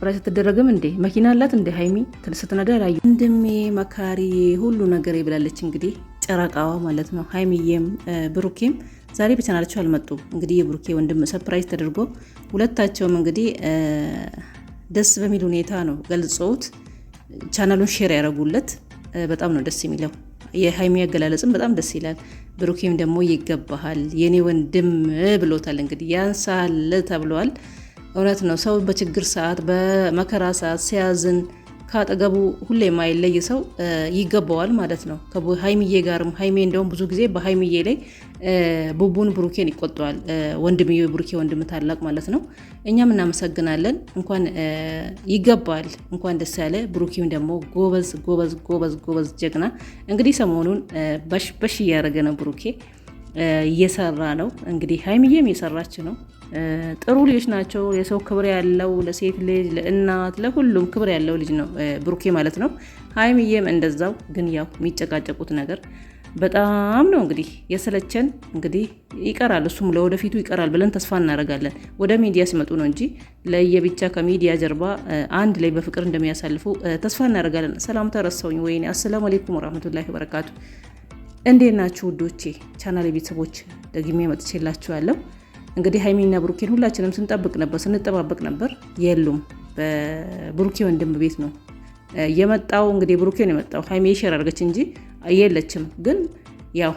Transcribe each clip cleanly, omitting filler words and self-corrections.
ሰርፕራይዝ ተደረገም እንዴ? መኪና አላት እንዴ ሃይሚ ስትነዳ ላይ ወንድሜ መካሪ ሁሉ ነገር ይብላለች። እንግዲህ ጨረቃዋ ማለት ነው። ሃይሚዬም ብሩኬም ዛሬ በቻናላቸው አልመጡ። እንግዲህ የብሩኬ ወንድም ሰርፕራይዝ ተደርጎ ሁለታቸውም እንግዲህ ደስ በሚል ሁኔታ ነው ገልጸውት ቻናሉን ሼር ያደረጉለት። በጣም ነው ደስ የሚለው። የሃይሚ አገላለጽም በጣም ደስ ይላል። ብሩኬም ደግሞ ይገባሃል የኔ ወንድም ብሎታል። እንግዲህ ያንሳል ተብሏል። እውነት ነው። ሰው በችግር ሰዓት በመከራ ሰዓት ሲያዝን ካጠገቡ ሁሌ የማይለይ ሰው ይገባዋል ማለት ነው። ከሃይሚዬ ጋርም ሃይሜ እንደውም ብዙ ጊዜ በሃይሚዬ ላይ ቡቡን ብሩኬን ይቆጠዋል። ወንድምዬ ብሩኬ ወንድም ታላቅ ማለት ነው። እኛም እናመሰግናለን። እንኳን ይገባል፣ እንኳን ደስ ያለ። ብሩኬም ደግሞ ጎበዝ ጎበዝ ጎበዝ ጎበዝ ጀግና። እንግዲህ ሰሞኑን በሽ እያደረገ ነው ብሩኬ እየሰራ ነው። እንግዲህ ሃይሚዬም እየሰራች ነው። ጥሩ ልጆች ናቸው። የሰው ክብር ያለው ለሴት ልጅ ለእናት ለሁሉም ክብር ያለው ልጅ ነው ብሩኬ ማለት ነው። ሃይሚዬም እንደዛው። ግን ያው የሚጨቃጨቁት ነገር በጣም ነው እንግዲህ የሰለቸን። እንግዲህ ይቀራል፣ እሱም ለወደፊቱ ይቀራል ብለን ተስፋ እናደርጋለን። ወደ ሚዲያ ሲመጡ ነው እንጂ ለየብቻ ከሚዲያ ጀርባ አንድ ላይ በፍቅር እንደሚያሳልፉ ተስፋ እናደርጋለን። ሰላም ተረሳውኝ ወይኔ። አሰላሙ አለይኩም ወራህመቱላሂ ወበረካቱ። እንዴት ናችሁ ውዶቼ? ቻናሌ ቤተሰቦች ደግሜ መጥቼላችኋለሁ። እንግዲህ ሃይሚና ብሩኬን ሁላችንም ስንጠባበቅ ነበር። የሉም። በብሩኬ ወንድም ቤት ነው የመጣው። እንግዲህ ብሩኬ ነው የመጣው። ሃይሚ ሼር አድርገች እንጂ የለችም። ግን ያው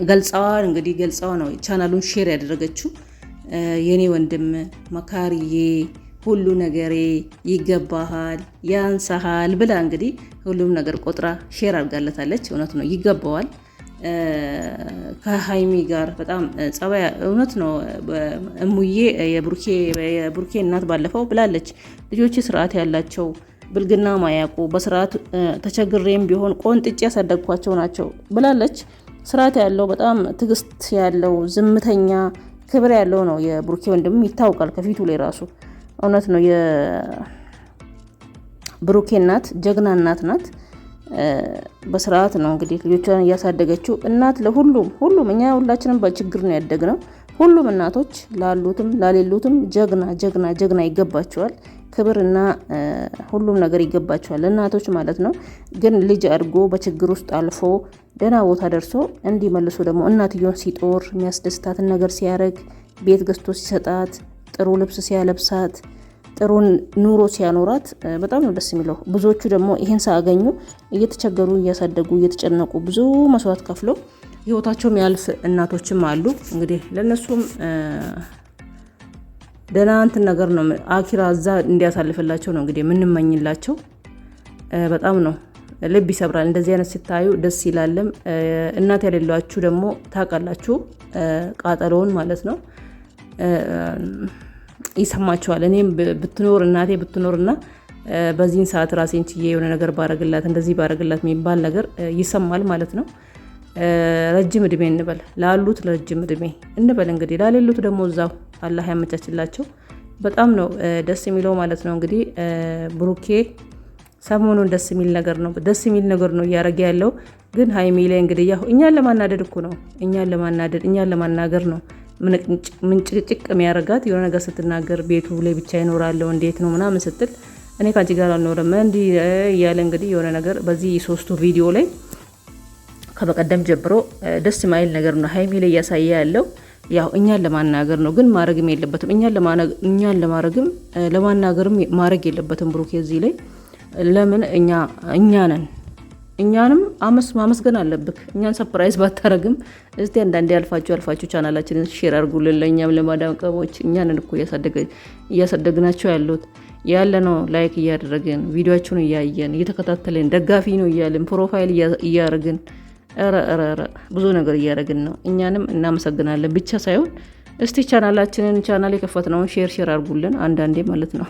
ገልጸዋ ነው ቻናሉን ሼር ያደረገችው። የኔ ወንድም መካሪዬ ሁሉ ነገሬ ይገባሃል ያንሳሃል ብላ እንግዲህ ሁሉም ነገር ቆጥራ ሼር አድርጋለታለች። እውነት ነው ይገባዋል። ከሃይሚ ጋር በጣም ጸባይ እውነት ነው። እሙዬ የብሩኬ እናት ባለፈው ብላለች፣ ልጆች ስርዓት ያላቸው ብልግና ማያውቁ በስርዓት ተቸግሬም ቢሆን ቆንጥጬ ያሳደግኳቸው ናቸው ብላለች። ስርዓት ያለው በጣም ትዕግስት ያለው ዝምተኛ ክብር ያለው ነው የብሩኬ ወንድም ይታወቃል ከፊቱ ላይ ራሱ። እውነት ነው። የብሩኬ እናት ጀግና እናት ናት። በስርዓት ነው እንግዲህ ልጆቿን እያሳደገችው እናት ለሁሉም እኛ ሁላችንም በችግር ነው ያደግነው። ሁሉም እናቶች ላሉትም ላሌሉትም ጀግና ይገባቸዋል። ክብርና ሁሉም ነገር ይገባቸዋል እናቶች ማለት ነው። ግን ልጅ አድጎ በችግር ውስጥ አልፎ ደህና ቦታ ደርሶ እንዲመልሱ ደግሞ እናትየውን ሲጦር የሚያስደስታትን ነገር ሲያረግ፣ ቤት ገዝቶ ሲሰጣት፣ ጥሩ ልብስ ሲያለብሳት፣ ጥሩ ኑሮ ሲያኖራት በጣም ነው ደስ የሚለው። ብዙዎቹ ደግሞ ይህን ሳያገኙ እየተቸገሩ እያሳደጉ እየተጨነቁ ብዙ መስዋዕት ከፍለው ህይወታቸው የሚያልፍ እናቶችም አሉ። እንግዲህ ለነሱም ደህና እንትን ነገር ነው አኪራ እዛ እንዲያሳልፍላቸው ነው እንግዲህ የምንመኝላቸው። በጣም ነው ልብ ይሰብራል። እንደዚህ አይነት ሲታዩ ደስ ይላልም። እናት የሌሏችሁ ደግሞ ታውቃላችሁ ቃጠሎውን ማለት ነው ይሰማቸዋል። እኔም ብትኖር እናቴ ብትኖርና በዚህን ሰዓት ራሴን ችዬ የሆነ ነገር ባረግላት እንደዚህ ባረግላት የሚባል ነገር ይሰማል ማለት ነው። ረጅም እድሜ እንበል ላሉት፣ ረጅም እድሜ እንበል እንግዲህ ላሌሉት ደግሞ እዛው አላህ ያመቻችላቸው። በጣም ነው ደስ የሚለው ማለት ነው። እንግዲህ ብሩኬ ሰሞኑን ደስ የሚል ነገር ነው እያደረገ ያለው። ግን ሃይሚ ላይ እንግዲህ ያው እኛን ለማናደድ እኮ ነው እኛን ለማናገር ነው ምንጭቅጭቅ የሚያደርጋት። የሆነ ነገር ስትናገር ቤቱ ላይ ብቻ ይኖራለሁ እንዴት ነው ምናምን ስትል እኔ ከአንቺ ጋር አልኖርም እንዲህ እያለ እንግዲህ የሆነ ነገር በዚህ 3 ቪዲዮ ላይ ከበቀደም ጀምሮ ደስ የማይል ነገር ነው ሃይሚ ላይ እያሳየ ያለው። ያው እኛን ለማናገር ነው፣ ግን ማድረግም የለበትም። እኛን ለማናገርም ማድረግ የለበትም ብሩክ እዚህ ላይ። ለምን እኛ ነን፣ እኛንም ማመስገን አለብክ። እኛን ሰፕራይዝ ባታረግም እስቲ አንዳንዴ አልፋችሁ ቻናላችንን ሼር አድርጉልን። ለእኛም ለማዳም ቀሞች እኛንን እኮ እያሳደግናቸው ያለ ነው። ላይክ እያደረግን ቪዲዮአችሁን እያየን እየተከታተልን ደጋፊ ነው እያልን ፕሮፋይል እያደረግን ብዙ ነገር እያደረግን ነው። እኛንም እናመሰግናለን ብቻ ሳይሆን እስቲ ቻናል የከፈትነውን ሼር አድርጉልን አንዳንዴ ማለት ነው።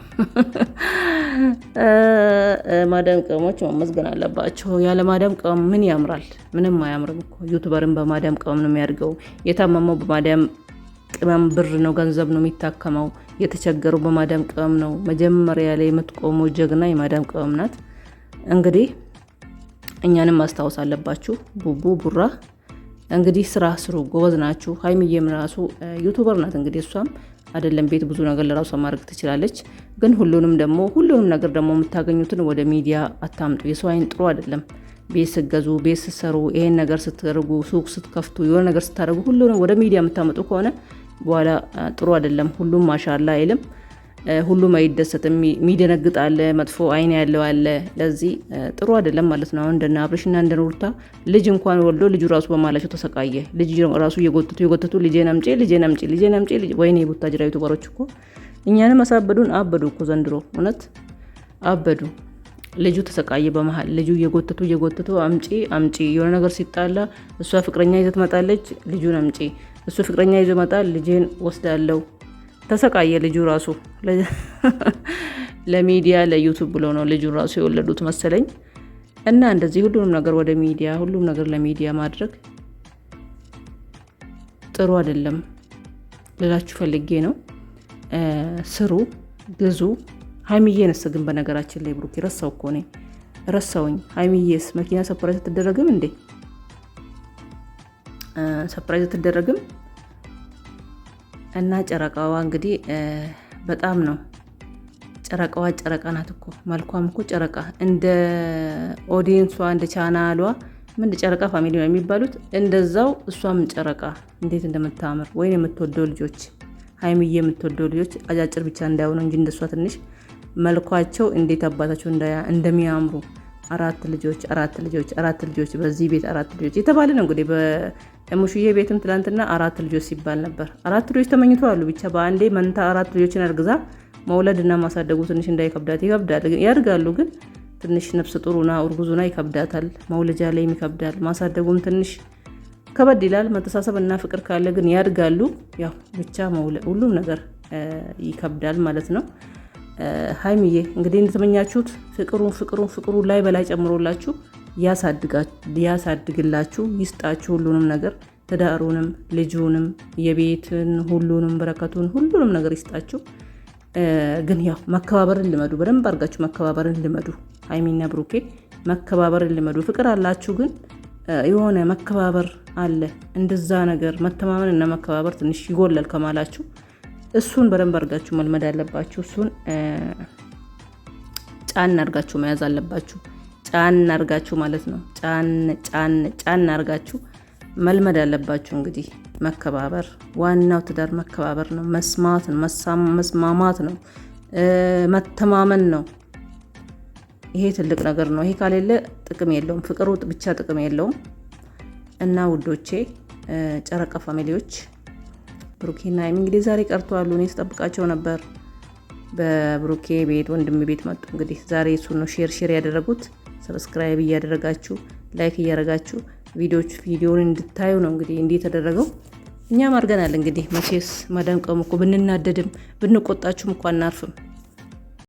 ማዳም ቀሞች መመስገን አለባቸው። ያለ ማዳም ቀም ምን ያምራል? ምንም አያምርም እኮ። ዩቱበርን በማዳም ቀም ነው የሚያድገው። የታመመው በማዳም ቅመም ብር ነው ገንዘብ ነው የሚታከመው። የተቸገሩ በማዳም ቀም ነው። መጀመሪያ ላይ የምትቆመው ጀግና የማዳም ቀም ናት። እንግዲህ እኛንም ማስታወስ አለባችሁ። ቡራ እንግዲህ ስራ ስሩ፣ ጎበዝ ናችሁ። ሃይሚዬም ራሱ ዩቱበር ናት። እንግዲህ እሷም አይደለም ቤት ብዙ ነገር ለራሷ ማድረግ ትችላለች። ግን ሁሉንም ነገር ደግሞ የምታገኙትን ወደ ሚዲያ አታምጡ። የሰው አይን ጥሩ አይደለም። ቤት ስትገዙ፣ ቤት ስትሰሩ፣ ይሄን ነገር ስትደርጉ፣ ሱቅ ስትከፍቱ፣ የሆነ ነገር ስታደርጉ ሁሉንም ወደ ሚዲያ የምታመጡ ከሆነ በኋላ ጥሩ አይደለም። ሁሉም ማሻላ አይልም፣ ሁሉም አይደሰትም። የሚደነግጥ አለ፣ መጥፎ አይን ያለው አለ። ለዚህ ጥሩ አይደለም ማለት ነው። አሁን እንደነ አብርሽና እንደ ሩታ ልጅ እንኳን ወልዶ ልጁ ራሱ በማላቸው ተሰቃየ። ልጅ ራሱ እየጎተቱ ልጄን አምጪ። ወይኔ ቡታጅራ ዩቱበሮች እኮ እኛንም አሳበዱን። አበዱ እኮ ዘንድሮ እውነት አበዱ። ልጁ ተሰቃየ በመሀል ልጁ እየጎተቱ አምጪ የሆነ ነገር ሲጣላ እሷ ፍቅረኛ ይዘት ትመጣለች። ልጁን አምጪ፣ እሱ ፍቅረኛ ይዞ መጣል፣ ልጄን ወስዳለው። ተሰቃየ ልጁ ራሱ። ለሚዲያ ለዩቱብ ብሎ ነው ልጁ ራሱ የወለዱት መሰለኝ። እና እንደዚህ ሁሉንም ነገር ወደ ሚዲያ፣ ሁሉም ነገር ለሚዲያ ማድረግ ጥሩ አይደለም ልላችሁ ፈልጌ ነው። ስሩ፣ ግዙ። ሀይሚዬንስ ግን በነገራችን ላይ ብሩክ ረሳው እኮ ነኝ ረሳውኝ። ሀይሚዬስ መኪና ሰፕራይዝ አትደረግም እንዴ? ሰፕራይዝ አትደረግም? እና ጨረቃዋ እንግዲህ በጣም ነው ጨረቃዋ ጨረቃ ናት እኮ መልኳም እኮ ጨረቃ፣ እንደ ኦዲየንሷ እንደ ቻናሏ ምን ጨረቃ ፋሚሊ ነው የሚባሉት፣ እንደዛው እሷም ጨረቃ እንዴት እንደምታምር ወይም የምትወደው ልጆች ሀይሚዬ የምትወደው ልጆች አጫጭር ብቻ እንዳይሆኑ እንጂ እንደሷ ትንሽ መልኳቸው እንዴት አባታቸው እንደሚያምሩ አራት ልጆች በዚህ ቤት 4 ልጆች የተባለ ነው እንግዲህ። በሙሽዬ ቤትም ትላንትና 4 ልጆች ሲባል ነበር። 4 ልጆች ተመኝተዋል። ብቻ በአንዴ መንታ 4 ልጆችን አርግዛ መውለድና ማሳደጉ ትንሽ እንዳይከብዳት ይከብዳል። ያድጋሉ ግን ትንሽ ነፍስ ጡሩና እርጉዙና ይከብዳታል። መውለጃ ላይም ይከብዳል። ማሳደጉም ትንሽ ከበድ ይላል። መተሳሰብ እና ፍቅር ካለ ግን ያድጋሉ። ያው ብቻ ሁሉም ነገር ይከብዳል ማለት ነው። ሀይሚዬ እንግዲህ እንደተመኛችሁት ፍቅሩ ላይ በላይ ጨምሮላችሁ ያሳድግላችሁ፣ ይስጣችሁ ሁሉንም ነገር፣ ትዳሩንም፣ ልጁንም፣ የቤትን ሁሉንም በረከቱን ሁሉንም ነገር ይስጣችሁ። ግን ያው መከባበርን ልመዱ፣ በደንብ አድርጋችሁ መከባበርን ልመዱ። ሀይሚና ብሩኬ መከባበርን ልመዱ። ፍቅር አላችሁ ግን የሆነ መከባበር አለ። እንደዛ ነገር መተማመን እና መከባበር ትንሽ ይጎላል ከማላችሁ። እሱን በደንብ አድርጋችሁ መልመድ አለባችሁ። እሱን ጫን አድርጋችሁ መያዝ አለባችሁ። ጫን አድርጋችሁ ማለት ነው። ጫን አድርጋችሁ መልመድ አለባችሁ። እንግዲህ መከባበር፣ ዋናው ትዳር መከባበር ነው። መስማት ነው፣ መስማማት ነው፣ መተማመን ነው። ይሄ ትልቅ ነገር ነው። ይሄ ካሌለ ጥቅም የለውም። ፍቅሩ ብቻ ጥቅም የለውም። እና ውዶቼ ጨረቃ ፋሚሊዎች ብሩኬና ሀይሚ እንግዲህ ዛሬ ቀርተዋል። እኔ ስጠብቃቸው ነበር። በብሩኬ ቤት ወንድም ቤት መጡ። እንግዲህ ዛሬ እሱ ነው ሼር ያደረጉት። ሰብስክራይብ እያደረጋችሁ ላይክ እያደረጋችሁ ቪዲዮውን እንድታዩ ነው እንግዲህ እንዲህ የተደረገው። እኛም አድርገናል። እንግዲህ መቼስ ማዳም ቀሙ እኮ ብንናደድም ብንቆጣችሁም እኮ አናርፍም።